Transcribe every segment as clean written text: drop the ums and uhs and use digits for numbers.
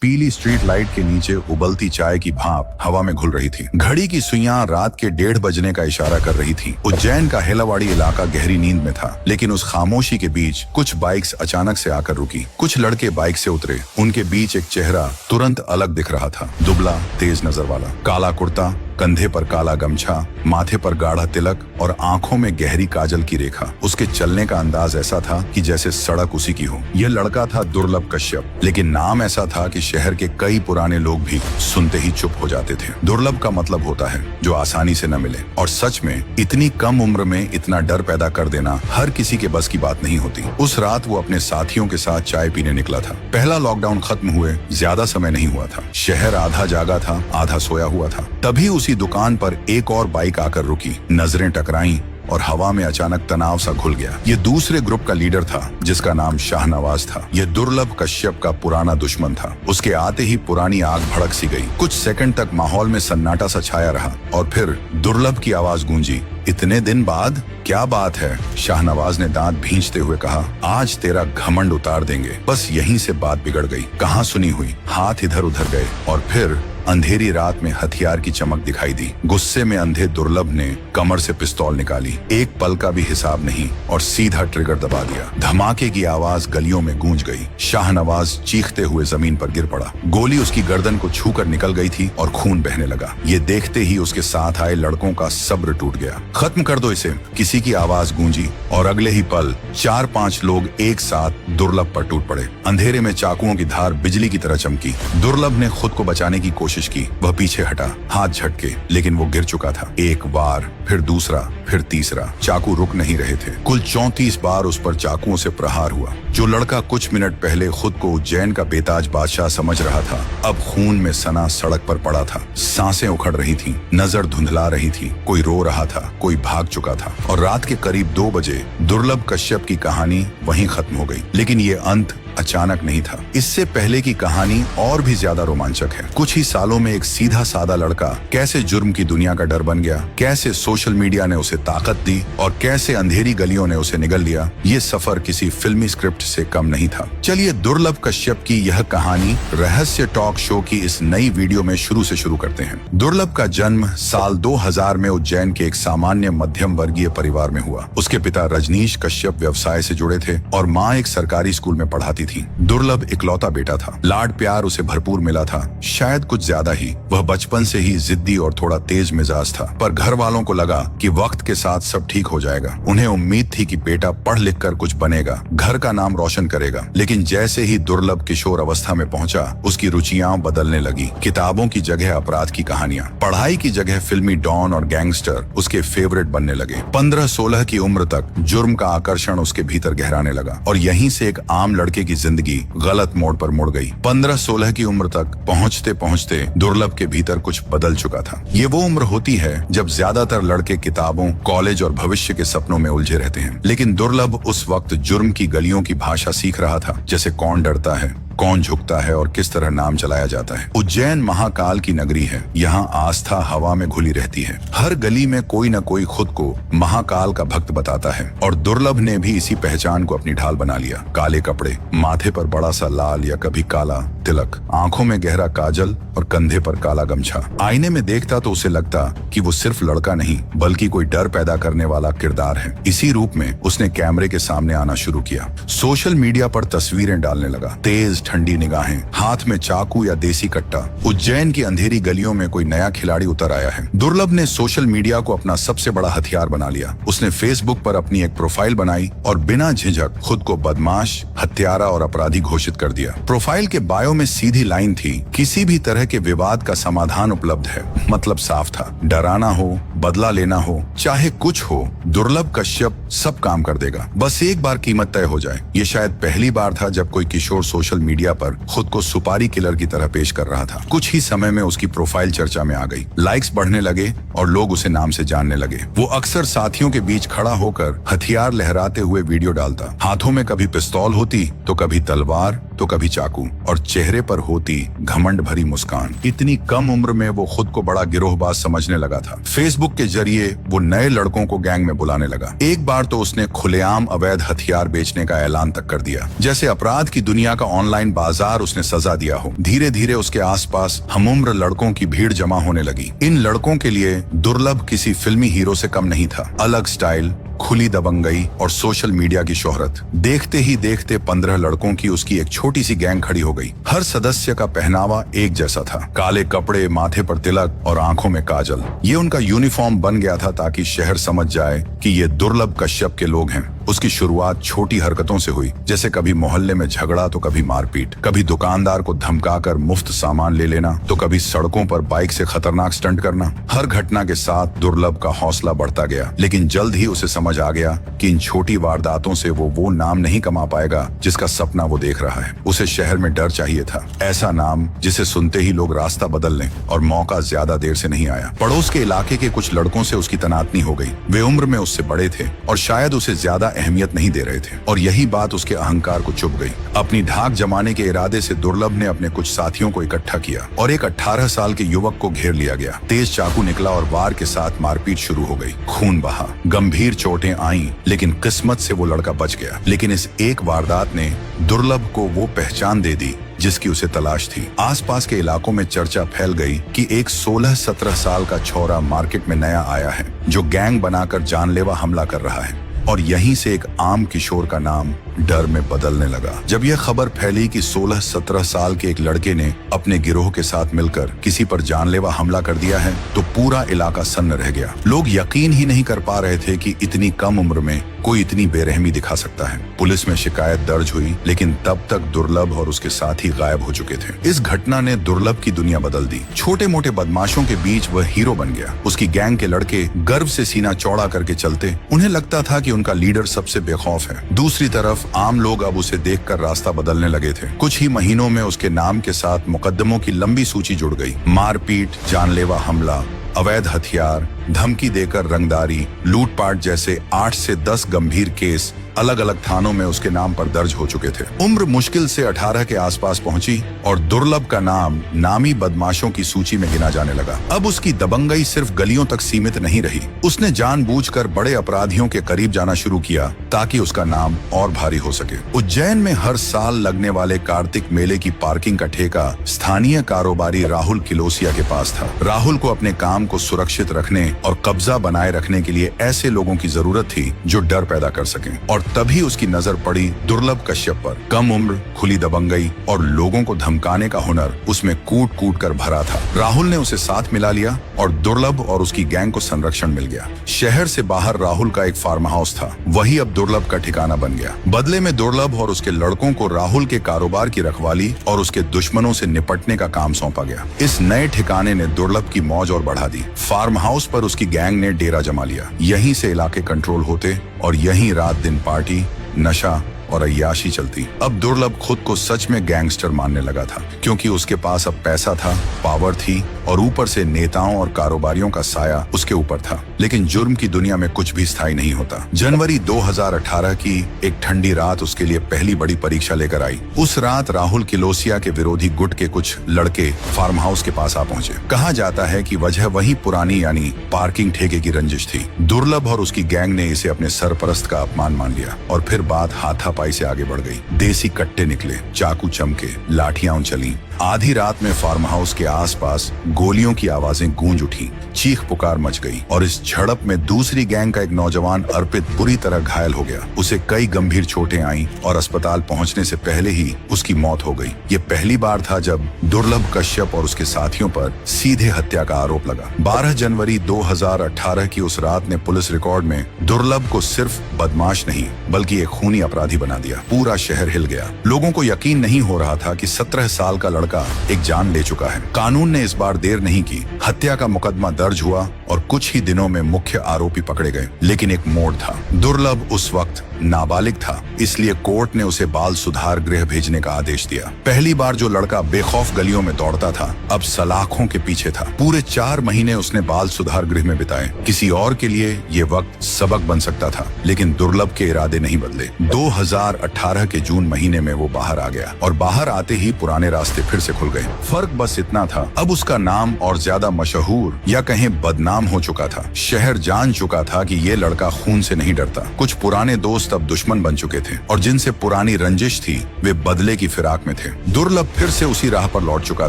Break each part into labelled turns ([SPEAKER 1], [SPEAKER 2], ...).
[SPEAKER 1] पीली street light के नीचे उबलती चाय की भाप हवा में घुल रही थी। घड़ी की सुइयां रात के 1:30 बजने का इशारा कर रही थी। उज्जैन का हेलावाड़ी इलाका गहरी नींद में था, लेकिन उस खामोशी के बीच कुछ बाइक्स अचानक से आकर रुकी। कुछ लड़के बाइक से उतरे। उनके बीच एक चेहरा तुरंत अलग दिख रहा था। दुबला, तेज नजर वाला, काला कुर्ता, कंधे पर काला गमछा, माथे पर गाढ़ा तिलक और आंखों में गहरी काजल की रेखा। उसके चलने का अंदाज ऐसा था कि जैसे सड़क उसी की हो। यह लड़का था दुर्लभ कश्यप, लेकिन नाम ऐसा था कि शहर के कई पुराने लोग भी सुनते ही चुप हो जाते थे। दुर्लभ का मतलब होता है जो आसानी से न मिले, और सच में इतनी कम उम्र में इतना डर पैदा कर देना हर किसी के बस की बात नहीं होती। उस रात वो अपने साथियों के साथ चाय पीने निकला था। पहला लॉकडाउन खत्म हुए ज्यादा समय नहीं हुआ था। शहर आधा जागा था, आधा सोया हुआ था। तभी उसी दुकान पर एक और बाइक आकर रुकी। नजरें टकराईं और हवा में अचानक तनाव सा घुल गया। ये दूसरे ग्रुप का लीडर था, जिसका नाम शाहनवाज था। ये दुर्लभ कश्यप का पुराना दुश्मन था। उसके आते ही पुरानी आग भड़क सी गई। कुछ सेकंड तक माहौल में सन्नाटा सा छाया रहा और फिर दुर्लभ की आवाज गूंजी, इतने दिन बाद? क्या बात है? शाहनवाज ने दांत भींचते हुए कहा, आज तेरा घमंड उतार देंगे। बस यहीं से बात बिगड़ गई। कहाँ सुनी हुई। हाथ इधर उधर गए और फिर अंधेरी रात में हथियार की चमक दिखाई दी। गुस्से में अंधे दुर्लभ ने कमर से पिस्तौल निकाली। एक पल का भी हिसाब नहीं और सीधा ट्रिगर दबा दिया। धमाके की आवाज गलियों में गूंज गई। शाहनवाज चीखते हुए जमीन पर गिर पड़ा। गोली उसकी गर्दन को छूकर निकल गई थी और खून बहने लगा। ये देखते ही उसके साथ आए लड़कों का सब्र टूट गया। खत्म कर दो इसे, किसी की आवाज गूंजी और अगले ही पल 4-5 लोग एक साथ दुर्लभ पर टूट पड़े। अंधेरे में चाकुओं की धार बिजली की तरह चमकी। दुर्लभ ने खुद को बचाने की कोशिश की। वह पीछे हटा, हाथ झटके, लेकिन वो गिर चुका था। एक बार, फिर दूसरा, फिर तीसरा। चाकू रुक नहीं रहे थे। कुल 34 बार उस पर चाकुओं से प्रहार हुआ। जो लड़का कुछ मिनट पहले खुद को उज्जैन का बेताज बादशाह समझ रहा था, अब खून में सना सड़क पर पड़ा था। सांसें उखड़ रही थीं, नजर धुंधला रही थी। कोई रो रहा था, कोई भाग चुका था। और रात के करीब 2 बजे दुर्लभ कश्यप की कहानी वहीं खत्म हो गई। लेकिन ये अंत अचानक नहीं था। इससे पहले की कहानी और भी ज्यादा रोमांचक है। कुछ ही सालों में एक सीधा सादा लड़का कैसे जुर्म की दुनिया का डर बन गया, कैसे सोशल मीडिया ने उसे ताकत दी और कैसे अंधेरी गलियों ने उसे निगल लिया। ये सफर किसी फिल्मी स्क्रिप्ट से कम नहीं था। चलिए दुर्लभ कश्यप की यह कहानी रहस्य टॉक शो की इस नई वीडियो में शुरू से शुरू करते हैं। दुर्लभ का जन्म साल 2000 में उज्जैन के एक सामान्य मध्यम वर्गीय परिवार में हुआ। उसके पिता रजनीश कश्यप व्यवसाय से जुड़े थे और माँ एक सरकारी स्कूल में पढ़ाती थी। दुर्लभ इकलौता बेटा था। लाड प्यार उसे भरपूर मिला था, शायद कुछ ज्यादा ही। वह बचपन से ही जिद्दी और थोड़ा तेज मिजाज था, पर घर वालों को लगा कि वक्त के साथ सब ठीक हो जाएगा। उन्हें उम्मीद थी कि बेटा पढ़ लिख कर कुछ बनेगा, घर का नाम रोशन करेगा। लेकिन जैसे ही दुर्लभ किशोर अवस्था में पहुंचा, उसकी रुचियां बदलने लगी। किताबों की जगह अपराध की कहानियां, पढ़ाई की जगह फिल्मी डॉन और गैंगस्टर उसके फेवरेट बनने लगे। 15-16 की उम्र तक जुर्म का आकर्षण उसके भीतर गहराने लगा और यहीं से एक आम लड़के की जिंदगी गलत मोड़ पर मुड़ गई। 15-16 की उम्र तक पहुंचते पहुंचते दुर्लभ के भीतर कुछ बदल चुका था। ये वो उम्र होती है जब ज्यादातर लड़के किताबों, कॉलेज और भविष्य के सपनों में उलझे रहते हैं। लेकिन दुर्लभ उस वक्त जुर्म की गलियों की भाषा सीख रहा था, जैसे कौन डरता है, कौन झुकता है और किस तरह नाम चलाया जाता है। उज्जैन महाकाल की नगरी है। यहाँ आस्था हवा में घुली रहती है। हर गली में कोई न कोई खुद को महाकाल का भक्त बताता है और दुर्लभ ने भी इसी पहचान को अपनी ढाल बना लिया। काले कपड़े, माथे पर बड़ा सा लाल या कभी काला तिलक, आंखों में गहरा काजल और कंधे पर काला गमछा। आईने में देखता तो उसे लगता कि वो सिर्फ लड़का नहीं, बल्कि कोई डर पैदा करने वाला किरदार है। इसी रूप में उसने कैमरे के सामने आना शुरू किया। सोशल मीडिया पर तस्वीरें डालने लगा। तेज ठंडी निगाहें, हाथ में चाकू या देसी कट्टा। उज्जैन की अंधेरी गलियों में कोई नया खिलाड़ी उतर आया है। दुर्लभ ने सोशल मीडिया को अपना सबसे बड़ा हथियार बना लिया। उसने फेसबुक पर अपनी एक प्रोफाइल बनाई और बिना झिझक खुद को बदमाश, हत्यारा और अपराधी घोषित कर दिया। प्रोफाइल के बायो में सीधी लाइन थी, किसी भी तरह के विवाद का समाधान उपलब्ध है। मतलब साफ था, डराना हो, बदला लेना हो, चाहे कुछ हो, दुर्लभ कश्यप सब काम कर देगा। बस एक बार कीमत तय हो जाए। ये शायद पहली बार था जब कोई किशोर सोशल मीडिया पर खुद को सुपारी किलर की तरह पेश कर रहा था। कुछ ही समय में उसकी प्रोफाइल चर्चा में आ गई। लाइक्स बढ़ने लगे और लोग उसे नाम से जानने लगे। वो अक्सर साथियों के बीच खड़ा होकर हथियार लहराते हुए वीडियो डालता। हाथों में कभी पिस्तौल होती तो कभी तलवार तो कभी चाकू, और चेहरे पर होती घमंड भरी मुस्कान। इतनी कम उम्र में वो खुद को बड़ा गिरोहबाज समझने लगा था। फेसबुक के जरिए वो नए लड़कों को गैंग में बुलाने लगा। एक बार तो उसने खुलेआम अवैध हथियार बेचने का ऐलान तक कर दिया, जैसे अपराध की दुनिया का ऑनलाइन बाजार उसने सजा दिया हो। धीरे धीरे उसके आसपास हमउम्र लड़कों की भीड़ जमा होने लगी। इन लड़कों के लिए दुर्लभ किसी फिल्मी हीरो से कम नहीं था। अलग स्टाइल, खुली दबंगई और सोशल मीडिया की शोहरत। देखते ही देखते 15 लड़कों की उसकी एक छोटी सी गैंग खड़ी हो गई। हर सदस्य का पहनावा एक जैसा था, काले कपड़े, माथे पर तिलक और आंखों में काजल। ये उनका यूनिफॉर्म बन गया था ताकि शहर समझ जाए कि ये दुर्लभ कश्यप के लोग हैं। उसकी शुरुआत छोटी हरकतों से हुई, जैसे कभी मोहल्ले में झगड़ा तो कभी मारपीट, कभी दुकानदार को धमकाकर मुफ्त सामान ले लेना, तो कभी सड़कों पर बाइक से खतरनाक स्टंट करना। हर घटना के साथ दुर्लभ का हौसला बढ़ता गया, लेकिन जल्द ही उसे समझ आ गया कि इन छोटी वारदातों से वो नाम नहीं कमा पाएगा जिसका सपना वो देख रहा है। उसे शहर में डर चाहिए था, ऐसा नाम जिसे सुनते ही लोग रास्ता बदल लें, और मौका ज्यादा देर से नहीं आया। पड़ोस के इलाके के कुछ लड़कों से उसकी तनातनी हो गई। वे उम्र में उससे बड़े थे और शायद उसे ज्यादा अहमियत नहीं दे रहे थे, और यही बात उसके अहंकार को चुभ गई। अपनी धाक जमाने के इरादे से दुर्लभ ने अपने कुछ साथियों को इकट्ठा किया और एक 18 साल के युवक को घेर लिया गया। तेज चाकू निकला और वार के साथ मारपीट शुरू हो गई। खून बहा, गंभीर चोटें आईं, लेकिन किस्मत से वो लड़का बच गया। लेकिन इस एक वारदात ने दुर्लभ को वो पहचान दे दी जिसकी उसे तलाश थी। आसपास के इलाकों में चर्चा फैल गई कि एक 16-17 साल का छोरा मार्केट में नया आया है, जो गैंग बनाकर जानलेवा हमला कर रहा है। और यहीं से एक आम किशोर का नाम डर में बदलने लगा। जब यह खबर फैली कि 16-17 साल के एक लड़के ने अपने गिरोह के साथ मिलकर किसी पर जानलेवा हमला कर दिया है, तो पूरा इलाका सन्न रह गया। लोग यकीन ही नहीं कर पा रहे थे कि इतनी कम उम्र में कोई इतनी बेरहमी दिखा सकता है। पुलिस में शिकायत दर्ज हुई, लेकिन तब तक दुर्लभ और उसके साथी गायब हो चुके थे। इस घटना ने दुर्लभ की दुनिया बदल दी। छोटे मोटे बदमाशों के बीच वह हीरो बन गया। उसकी गैंग के लड़के गर्व से सीना चौड़ा करके चलते। उन्हें लगता था कि उनका लीडर सबसे बेखौफ है। दूसरी तरफ आम लोग अब उसे देखकर रास्ता बदलने लगे थे। कुछ ही महीनों में उसके नाम के साथ मुकदमों की लंबी सूची जुड़ गई। मारपीट, जानलेवा हमला, अवैध हथियार, धमकी देकर रंगदारी, लूटपाट जैसे 8 से 10 गंभीर केस अलग अलग थानों में उसके नाम पर दर्ज हो चुके थे। उम्र मुश्किल से 18 के आसपास पहुंची और दुर्लभ का नाम नामी बदमाशों की सूची में गिना जाने लगा। अब उसकी दबंगई सिर्फ गलियों तक सीमित नहीं रही। उसने जानबूझकर बड़े अपराधियों के करीब जाना शुरू किया ताकि उसका नाम और भारी हो सके। उज्जैन में हर साल लगने वाले कार्तिक मेले की पार्किंग का ठेका स्थानीय कारोबारी राहुल किलोसिया के पास था। राहुल को अपने काम को सुरक्षित रखने और कब्जा बनाए रखने के लिए ऐसे लोगों की जरूरत थी जो डर पैदा कर सकें, और तभी उसकी नजर पड़ी दुर्लभ कश्यप पर। कम उम्र, खुली दबंगई और लोगों को धमकाने का हुनर उसमें कूट कूट कर भरा था। राहुल ने उसे साथ मिला लिया और दुर्लभ और उसकी गैंग को संरक्षण मिल गया। शहर से बाहर राहुल का एक फार्म हाउस था, वही अब दुर्लभ का ठिकाना बन गया। बदले में दुर्लभ और उसके लड़कों को राहुल के कारोबार की रखवाली और उसके दुश्मनों से निपटने का काम सौंपा गया। इस नए ठिकाने ने दुर्लभ की मौज और बढ़ा दी। फार्म हाउस पर उसकी गैंग ने डेरा जमा लिया। यहीं से इलाके कंट्रोल होते और यहीं रात दिन पार्टी, नशा और अय्याशी चलती। अब दुर्लभ खुद को सच में गैंगस्टर मानने लगा था, क्योंकि उसके पास अब पैसा था, पावर थी और ऊपर से नेताओं और कारोबारियों का साया उसके ऊपर था। लेकिन जुर्म की दुनिया में कुछ भी स्थायी नहीं होता। जनवरी 2018 की एक ठंडी रात उसके लिए पहली बड़ी परीक्षा लेकर आई। उस रात राहुल किलोसिया के विरोधी गुट के कुछ लड़के फार्म हाउस के पास आ पहुंचे। कहा जाता है कि वजह वही पुरानी यानी पार्किंग ठेके की रंजिश थी। दुर्लभ और उसकी गैंग ने इसे अपने सरपरस्त का अपमान मान लिया और फिर बात हाथापाई से आगे बढ़ गई। देसी कट्टे निकले, चाकू चमके, लाठियां चली। आधी रात में फार्म हाउस के आसपास गोलियों की आवाजें गूंज उठी, चीख पुकार मच गई और इस झड़प में दूसरी गैंग का एक नौजवान अर्पित बुरी तरह घायल हो गया। उसे कई गंभीर चोटें आईं और अस्पताल पहुंचने से पहले ही उसकी मौत हो गई। ये पहली बार था जब दुर्लभ कश्यप और उसके साथियों पर सीधे हत्या का आरोप लगा। 12 जनवरी 2018 की उस रात ने पुलिस रिकॉर्ड में दुर्लभ को सिर्फ बदमाश नहीं बल्कि एक खूनी अपराधी बना दिया। पूरा शहर हिल गया। लोगों को यकीन नहीं हो रहा था कि 17 साल का लड़का एक जान ले चुका है। कानून ने इस बार देर नहीं की। हत्या का मुकदमा दर्ज हुआ और कुछ ही दिनों में मुख्य आरोपी पकड़े गए। लेकिन एक मोड़ था। दुर्लभ उस वक्त नाबालिग था, इसलिए कोर्ट ने उसे बाल सुधार गृह भेजने का आदेश दिया। पहली बार जो लड़का बेखौफ गलियों में दौड़ता था, अब सलाखों के पीछे था। पूरे 4 महीने उसने बाल सुधार गृह में बिताए। किसी और के लिए ये वक्त सबक बन सकता था, लेकिन दुर्लभ के इरादे नहीं बदले। 2018 के जून महीने में वो बाहर आ गया और बाहर आते ही पुराने रास्ते फिर से खुल गए। फर्क बस इतना था, अब उसका नाम और ज्यादा मशहूर या कहें बदनाम हो चुका था। शहर जान चुका था कि ये लड़का खून से नहीं डरता। कुछ पुराने दोस्त अब दुश्मन बन चुके थे और जिनसे पुरानी रंजिश थी वे बदले की फिराक में थे। दुर्लभ फिर से उसी राह पर लौट चुका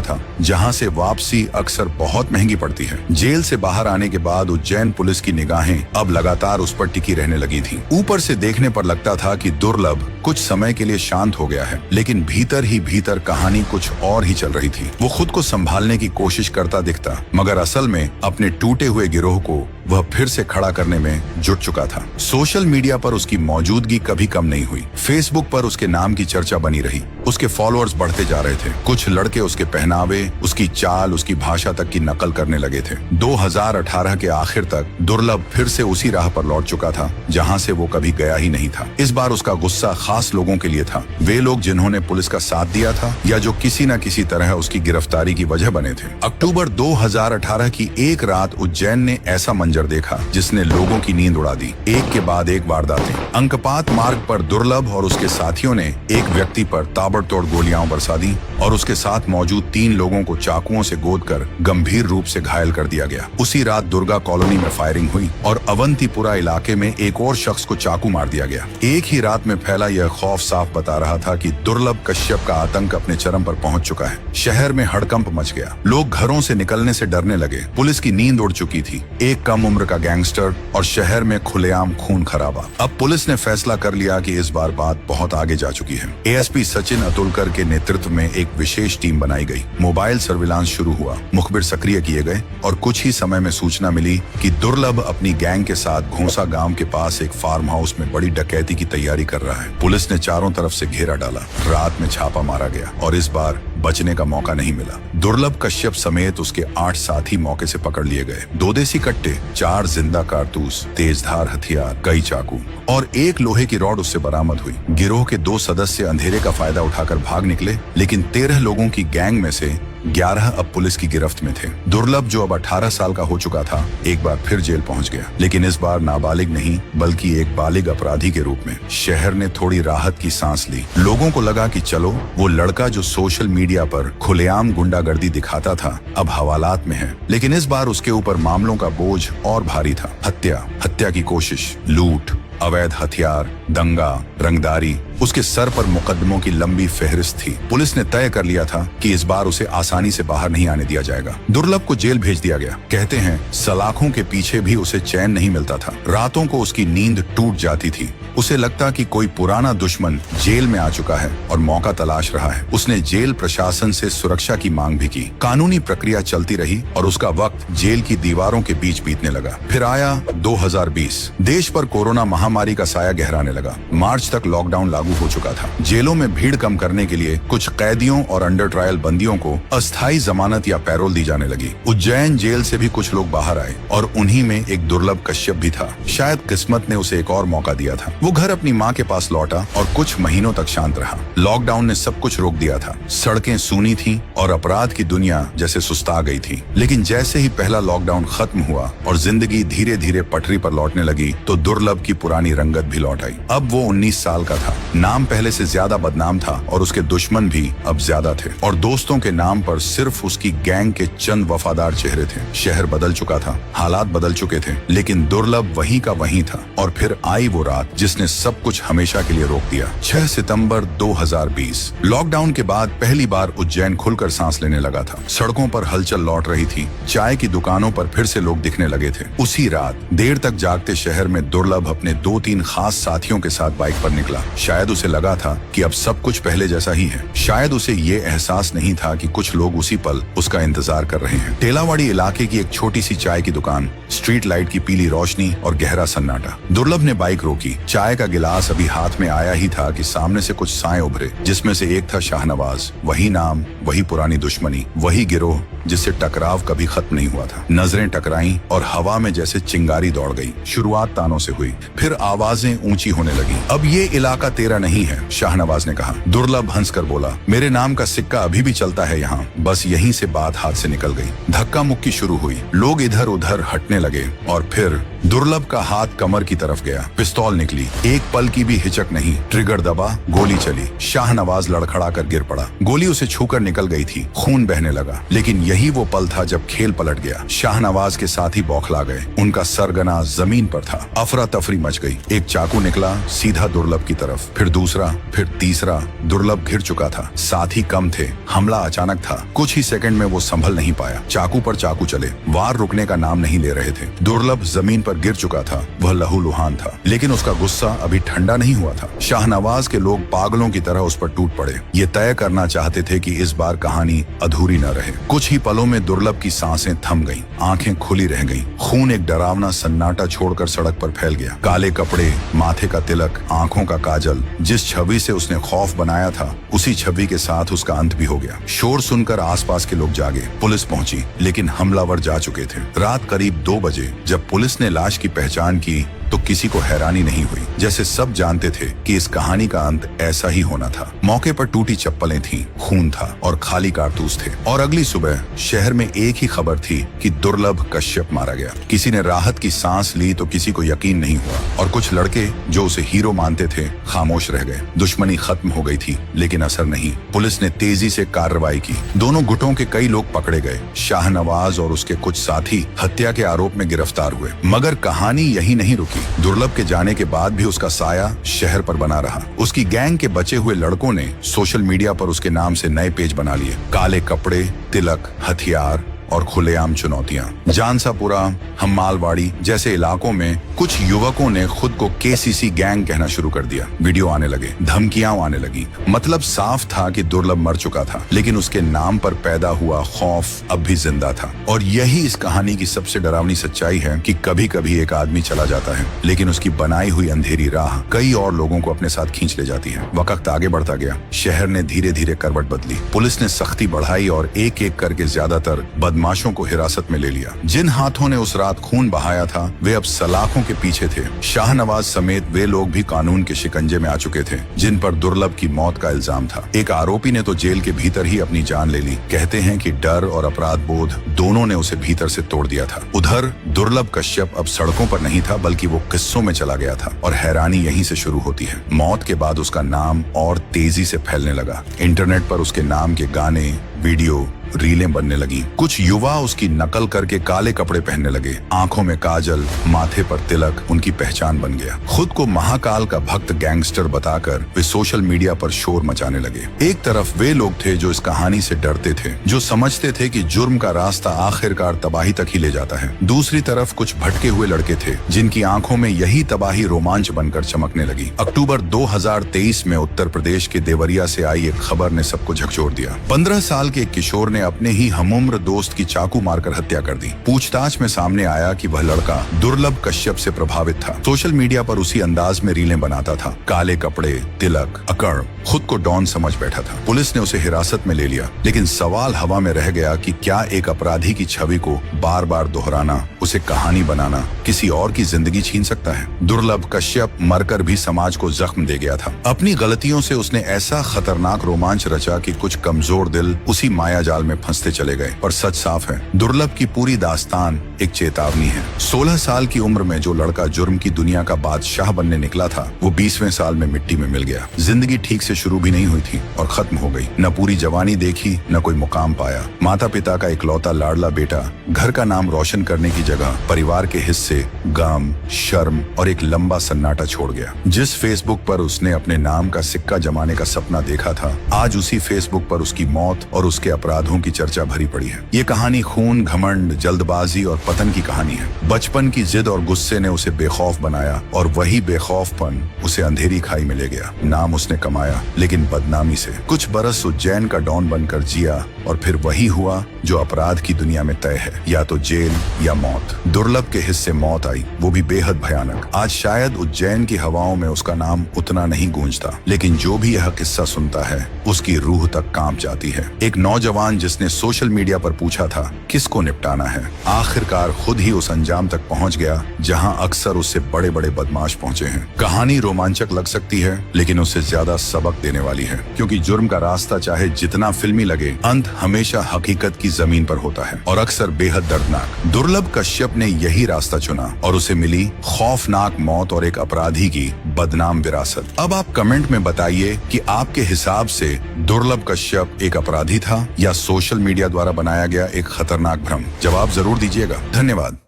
[SPEAKER 1] था जहां से वापसी अक्सर बहुत महंगी पड़ती है। जेल से बाहर आने के बाद उज्जैन पुलिस की निगाहें अब लगातार उस पर टिकी रहने लगी थी। ऊपर से देखने पर लगता था कि दुर्लभ कुछ समय के लिए शांत हो गया है, लेकिन भीतर ही भीतर कहानी कुछ और ही चल रही थी। वो खुद को संभालने की कोशिश करता दिखता, मगर असल में अपने टूटे हुए गिरोह को वह फिर से खड़ा करने में जुट चुका था। सोशल मीडिया पर उसकी मौजूदगी कभी कम नहीं हुई। फेसबुक पर उसके नाम की चर्चा बनी रही। उसके फॉलोअर्स बढ़ते जा रहे थे। कुछ लड़के उसके पहनावे, उसकी चाल, उसकी भाषा तक की नकल करने लगे थे। 2018 के आखिर तक दुर्लभ फिर से उसी राह पर लौट चुका था जहां से वो कभी गया ही नहीं था। इस बार उसका गुस्सा खास लोगों के लिए था, वे लोग जिन्होंने पुलिस का साथ दिया था या जो किसी न किसी तरह उसकी गिरफ्तारी की वजह बने थे। अक्टूबर 2018 की एक रात उज्जैन ने ऐसा मंजर देखा जिसने लोगों की नींद उड़ा दी। एक के बाद एक वारदातें। अंकपात मार्ग पर दुर्लभ और उसके साथियों ने एक व्यक्ति पर ताबड़तोड़ गोलियां बरसा दी और उसके साथ मौजूद 3 लोगों को चाकुओं से गोदकर गंभीर रूप से घायल कर दिया गया। उसी रात दुर्गा कॉलोनी में फायरिंग हुई और अवंतीपुरा इलाके में एक और शख्स को चाकू मार दिया गया। एक ही रात में फैला यह खौफ साफ बता रहा था कि दुर्लभ कश्यप का आतंक अपने चरम पर पहुंच चुका है। शहर में हड़कंप मच गया। लोग घरों से निकलने से डरने लगे। पुलिस की नींद उड़ चुकी थी। एक कम उम्र का गैंगस्टर और शहर में खुलेआम खून खराबा। अब पुलिस ने फैसला कर लिया कि इस बार बात बहुत आगे जा चुकी है। एएसपी सचिन अतुलकर के नेतृत्व में एक विशेष टीम बनाई गई। मोबाइल सर्विलांस शुरू हुआ, मुखबिर सक्रिय किए गए और कुछ ही समय में सूचना मिली कि दुर्लभ अपनी गैंग के साथ घोंसा गांव के पास एक फार्म हाउस में बड़ी डकैती की तैयारी कर रहा है। पुलिस ने चारों तरफ से घेरा डाला। रात में छापा मारा गया और इस बार बचने का मौका नहीं मिला। दुर्लभ कश्यप समेत उसके 8 साथी मौके से पकड़ लिए गए। 2 देसी कट्टे, 4 जिंदा कारतूस, तेजधार हथियार, कई चाकू और एक लोहे की रॉड उससे बरामद हुई। गिरोह के 2 सदस्य अंधेरे का फायदा उठाकर भाग निकले, लेकिन 13 लोगों की गैंग में से 11 अब पुलिस की गिरफ्त में थे। दुर्लभ जो अब 18 साल का हो चुका था, एक बार फिर जेल पहुंच गया, लेकिन इस बार नाबालिग नहीं बल्कि एक बालिग अपराधी के रूप में। शहर ने थोड़ी राहत की सांस ली। लोगों को लगा कि चलो, वो लड़का जो सोशल मीडिया पर खुलेआम गुंडागर्दी दिखाता था अब हवालात में है। लेकिन इस बार उसके ऊपर मामलों का बोझ और भारी था। हत्या की कोशिश, लूट, अवैध हथियार, दंगा, रंगदारी, उसके सर पर मुकदमों की लंबी फहरिस्त थी। पुलिस ने तय कर लिया था कि इस बार उसे आसानी से बाहर नहीं आने दिया जाएगा। दुर्लभ को जेल भेज दिया गया। कहते हैं सलाखों के पीछे भी उसे चैन नहीं मिलता था। रातों को उसकी नींद टूट जाती थी। उसे लगता कि कोई पुराना दुश्मन जेल में आ चुका है और मौका तलाश रहा है। उसने जेल प्रशासन से सुरक्षा की मांग भी की। कानूनी प्रक्रिया चलती रही और उसका वक्त जेल की दीवारों के बीच बीतने लगा। फिर आया 2020। देश पर कोरोना महामारी का साया गहराने लगा। मार्च तक लॉकडाउन लागू हो चुका था। जेलों में भीड़ कम करने के लिए कुछ कैदियों और अंडर ट्रायल बंदियों को अस्थायी जमानत या पैरोल दी जाने लगी। उज्जैन जेल से भी कुछ लोग बाहर आए और उन्हीं में एक दुर्लभ कश्यप भी था। शायद किस्मत ने उसे एक और मौका दिया था। वो घर अपनी माँ के पास लौटा और कुछ महीनों तक शांत रहा। लॉकडाउन ने सब कुछ रोक दिया था। सड़कें सूनी थीं और अपराध की दुनिया जैसे सुस्ता गई थी। लेकिन जैसे ही पहला लॉकडाउन खत्म हुआ और जिंदगी धीरे धीरे पटरी पर लौटने लगी, तो दुर्लभ की पुरानी रंगत भी लौट आई। अब वो 19 साल का था। नाम पहले से ज्यादा बदनाम था और उसके दुश्मन भी अब ज्यादा थे और दोस्तों के नाम पर सिर्फ उसकी गैंग के चंद वफादार चेहरे थे। शहर बदल चुका था, हालात बदल चुके थे, लेकिन दुर्लभ वहीं का वहीं था। और फिर आई वो रात जिसने सब कुछ हमेशा के लिए रोक दिया। 6 सितंबर 2020। लॉकडाउन के बाद पहली बार उज्जैन खुलकर सांस लेने लगा था। सड़कों पर हलचल लौट रही थी। चाय की दुकानों पर फिर से लोग दिखने लगे थे। उसी रात देर तक जागते शहर में दुर्लभ अपने 2-3 खास साथियों के साथ बाइक पर निकला। शायद उसे लगा था कि अब सब कुछ पहले जैसा ही है। शायद उसे ये एहसास नहीं था कि कुछ लोग उसी पल उसका इंतजार कर रहे हैं। टेलावाड़ी इलाके की एक छोटी सी चाय की दुकान, स्ट्रीट लाइट की पीली रोशनी और गहरा सन्नाटा। दुर्लभ ने बाइक रोकी। चाय का गिलास अभी हाथ में आया ही था कि सामने से कुछ साएं उभरे, जिसमें से एक था शाहनवाज। वही नाम, वही पुरानी दुश्मनी, वही गिरोह जिससे टकराव कभी खत्म नहीं हुआ था। नजरें टकराईं और हवा में जैसे चिंगारी दौड़ गई। शुरुआत तानों से हुई, फिर आवाजें ऊंची होने लगी। अब ये इलाका तेरा नहीं है, शाहनवाज ने कहा। दुर्लभ हंसकर बोला, मेरे नाम का सिक्का अभी भी चलता है यहाँ। बस यहीं से बात हाथ से निकल गई। धक्का मुक्की शुरू हुई, लोग इधर उधर हटने लगे और फिर दुर्लभ का हाथ कमर की तरफ गया। पिस्तौल निकली, एक पल की भी हिचक नहीं। ट्रिगर दबा, गोली चली। शाहनवाज लड़खड़ा कर गिर पड़ा। गोली उसे छूकर निकल गई थी, खून बहने लगा। लेकिन यही वो पल था जब खेल पलट गया। शाहनवाज के साथी बौखला गए। उनका सरगना जमीन पर था। अफरा तफरी मच गई। एक चाकू निकला सीधा दुर्लभ की तरफ, फिर दूसरा, फिर तीसरा। दुर्लभ घिर चुका था, साथी कम थे। हमला अचानक था, कुछ ही सेकंड में वो संभल नहीं पाया। चाकू पर चाकू चले, वार रुकने का नाम नहीं ले रहे थे। दुर्लभ जमीन पर गिर चुका था। वह लहूलुहान था, लेकिन उसका गुस्सा अभी ठंडा नहीं हुआ था। शाहनवाज के लोग पागलों की तरह उस पर टूट पड़े। ये तय करना चाहते थे कि इस बार कहानी अधूरी न रहे। कुछ ही पलों में दुर्लभ की सांसें थम गईं, आंखें खुली रह गईं। खून एक डरावना सन्नाटा छोड़कर सड़क पर फैल गया। काले कपड़े, माथे का तिलक, आंखों का काजल। जिस छवि से उसने खौफ बनाया था, उसी छवि के साथ उसका अंत भी हो गया। शोर सुनकर आसपास के लोग जागे। पुलिस पहुंची, लेकिन हमलावर जा चुके थे। रात करीब 2 बजे जब पुलिस ने लाश की पहचान की तो किसी को हैरानी नहीं हुई, जैसे सब जानते थे कि इस कहानी का अंत ऐसा ही होना था। मौके पर टूटी चप्पलें थीं, खून था और खाली कारतूस थे। और अगली सुबह शहर में एक ही खबर थी कि दुर्लभ कश्यप मारा गया। किसी ने राहत की सांस ली तो किसी को यकीन नहीं हुआ, और कुछ लड़के जो उसे हीरो मानते थे खामोश रह गए। दुश्मनी खत्म हो गई थी, लेकिन असर नहीं। पुलिस ने तेजी से कार्रवाई की। दोनों गुटों के कई लोग पकड़े गए। शाहनवाज और उसके कुछ साथी हत्या के आरोप में गिरफ्तार हुए। मगर कहानी यही नहीं रुकी। दुर्लभ के जाने के बाद भी उसका साया शहर पर बना रहा। उसकी गैंग के बचे हुए लड़कों ने सोशल मीडिया पर उसके नाम से नए पेज बना लिए। काले कपड़े, तिलक, हथियार और खुलेआम चुनौतियां। जानसापुरा, हम्मालवाड़ी जैसे इलाकों में कुछ युवकों ने खुद को केसीसी गैंग कहना शुरू कर दिया। वीडियो आने लगे, धमकियां आने लगी। मतलब साफ था कि दुर्लभ मर चुका था, लेकिन उसके नाम पर पैदा हुआ खौफ अब भी जिंदा था। और यही इस कहानी की सबसे डरावनी सच्चाई है कि कभी कभी एक आदमी चला जाता है, लेकिन उसकी बनाई हुई अंधेरी राह कई और लोगों को अपने साथ खींच ले जाती है। वक्त आगे बढ़ता गया। शहर ने धीरे धीरे करवट बदली। पुलिस ने सख्ती बढ़ाई और एक एक करके ज्यादातर बदमाशों को हिरासत में ले लिया। जिन हाथों ने उस रात खून बहाया था, वे अब सलाखों के पीछे थे। शाहनवाज समेत वे लोग भी कानून के शिकंजे में आ चुके थे, जिन पर दुर्लभ की मौत का इल्जाम था। एक आरोपी ने तो जेल के भीतर ही अपनी जान ले ली। कहते हैं कि डर और अपराध बोध दोनों ने उसे भीतर से तोड़ दिया था। उधर दुर्लभ कश्यप अब सड़कों पर नहीं था, बल्कि वो किस्सों में चला गया था। और हैरानी यहीं से शुरू होती है। मौत के बाद उसका नाम और तेजी से फैलने लगा। इंटरनेट पर उसके नाम के गाने, वीडियो, रीलें बनने लगी। कुछ युवा उसकी नकल करके काले कपड़े पहनने लगे। आंखों में काजल, माथे पर तिलक उनकी पहचान बन गया। खुद को महाकाल का भक्त गैंगस्टर बताकर वे सोशल मीडिया पर शोर मचाने लगे। एक तरफ वे लोग थे जो इस कहानी से डरते थे, जो समझते थे कि जुर्म का रास्ता आखिरकार तबाही तक ही ले जाता है। दूसरी तरफ कुछ भटके हुए लड़के थे, जिनकी आंखों में यही तबाही रोमांच बनकर चमकने लगी। अक्टूबर 2023 में उत्तर प्रदेश के देवरिया से आई एक खबर ने सबको झकझोर दिया। 15 साल के एक किशोर ने अपने ही हमउम्र दोस्त की चाकू मारकर हत्या कर दी। पूछताछ में सामने आया कि वह लड़का दुर्लभ कश्यप से प्रभावित था। सोशल मीडिया पर उसी अंदाज में रीलें बनाता था। काले कपड़े, तिलक, अकड़, खुद को डॉन समझ बैठा था। पुलिस ने उसे हिरासत में ले लिया, लेकिन सवाल हवा में रह गया कि क्या एक अपराधी की छवि को बार बार दोहराना, उसे कहानी बनाना किसी और की जिंदगी छीन सकता है? दुर्लभ कश्यप मरकर भी समाज को जख्म दे गया था। अपनी गलतियों से उसने ऐसा खतरनाक रोमांच रचा कि कुछ कमजोर दिल उसी माया जाल में फंसते चले गए। और सच साफ है, दुर्लभ की पूरी दास्तान एक चेतावनी है। 16 साल की उम्र में जो लड़का जुर्म की दुनिया का बादशाह बनने निकला था, वो 20वें साल में मिट्टी में मिल गया। जिंदगी ठीक से शुरू भी नहीं हुई थी और खत्म हो गई। न पूरी जवानी देखी, न कोई मुकाम पाया। माता पिता का इकलौता लाडला बेटा घर का नाम रोशन करने की जगह परिवार के हिस्से, गम, शर्म और एक लंबा सन्नाटा छोड़ गया। जिस फेसबुक पर उसने अपने नाम का सिक्का जमाने का सपना देखा था, आज उसी फेसबुक पर उसकी मौत और उसके अपराधों की चर्चा भरी पड़ी है। ये कहानी खून, घमंड, जल्दबाजी और पतन की कहानी है। बचपन की जिद और गुस्से ने उसे बेखौफ बनाया और वही बेखौफपन उसे अंधेरी खाई में ले गया। नाम उसने कमाया, लेकिन बदनामी से। कुछ बरस उज्जैन का डॉन बनकर जिया और फिर वही हुआ जो अपराध की दुनिया में तय है, या तो जेल या मौत। दुर्लभ के हिस्से मौत आई, वो भी बेहद भयानक। आज शायद उज्जैन की हवाओं में उसका नाम उतना नहीं गूंजता, लेकिन जो भी यह किस्सा सुनता है, उसकी रूह तक कांप जाती है। एक नौजवान जिसने सोशल मीडिया पर पूछा था किसको निपटाना है, आखिरकार खुद ही उस अंजाम तक पहुंच गया जहां अक्सर उससे बड़े बड़े बदमाश पहुंचे हैं। कहानी रोमांचक लग सकती है लेकिन उससे ज्यादा सबक देने वाली है, क्योंकि जुर्म का रास्ता चाहे जितना फिल्मी लगे, अंत हमेशा हकीकत की जमीन पर होता है और अक्सर बेहद दर्दनाक। दुर्लभ कश्यप ने यही रास्ता चुना और उसे मिली खौफनाक मौत और एक अपराधी की बदनाम विरासत। अब आप कमेंट में बताइए कि आपके हिसाब से दुर्लभ कश्यप एक अपराधी था या सोशल मीडिया द्वारा बनाया गया एक खतरनाक भ्रम। जवाब जरूर दीजिएगा। धन्यवाद।